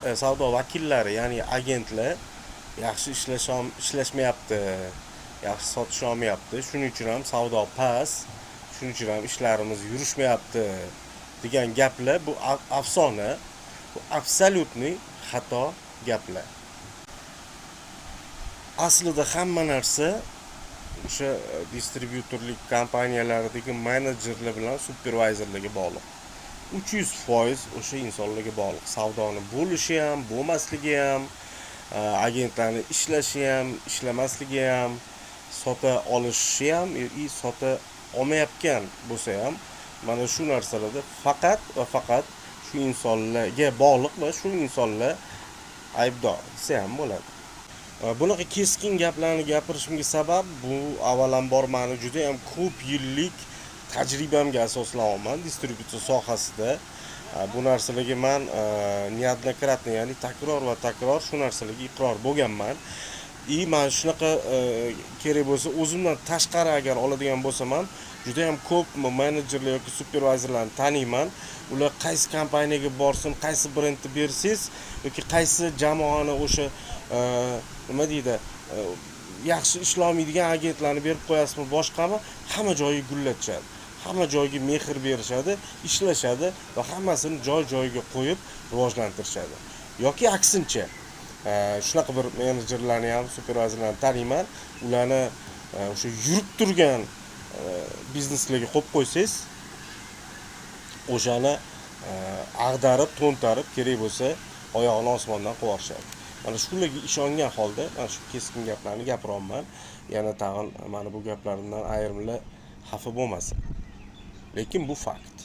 savdo vakillari, ya'ni agentlar yaxshi ishlashmayapti, yaxshi sotish olmayapti. Shuning uchun ham savdo past, shuning uchun ham ishlarimiz yurishmayapti degan gaplar bu afsona, bu absolyutniy xato gaplar. Aslida hamma narsa o'sha distribyutorlik kompaniyalaridagi menejerlar bilan supervizorlarga bog'liq. 300% o'sha insonlarga bog'liq. Savdoni bo'lishi ham, bo'lmasligi ham, agentlarning ishlashi ham, ishlamasligi ham, sota olishi ham, sota olmayotgan bo'lsa ham, mana shu narsalarda faqat va faqat shu insonlarga bog'liq va shu insonlar aybdor desa ham bo'ladi. Bunaqa keskin gaplarni gapirishimga sabab bu avvalambor meni juda ham ko'p yillik tajribamga asoslanyapman distributsiya sohasida. Bu narsalarga men неоднократно, ya'ni takror va takror shu narsalarga iqror bo'lganman. Men shunaqa kerak bo'lsa o'zimdan tashqari agar oladigan bo'lsam ham juda ham ko'p menejerlar yoki supervizorlarni taniyman. Ular qaysi kompaniyaga borsin, qaysi brendni bersangiz yoki qaysi jamoani o'sha nima deydi, yaxshi ishlamaydigan agentlarni berib qo'yasizmi, boshqami, hamma joyiga gullatishadi. Hamma joyga mehr berishadi, ishlashadi va hammasini joy-joyiga qo'yib rivojlantirishadi. Yoki aksincha, shunaqa bir menejerlarni ham, supervizorlarni taniyman. Ularni o'sha yurib turgan bizneslarga qo'yib qo'ysangiz, o'shani ag'darib, to'ntarib, kerak bo'lsa, oyog'ini osmondan qo'yishadi. Mana shularga ishongan holda mana shu keskin gaplarni gapiryapman. Yana tag'in mana bu gaplarimdan ayrimlar xafa bo'lmasin. Lekin bu fakt.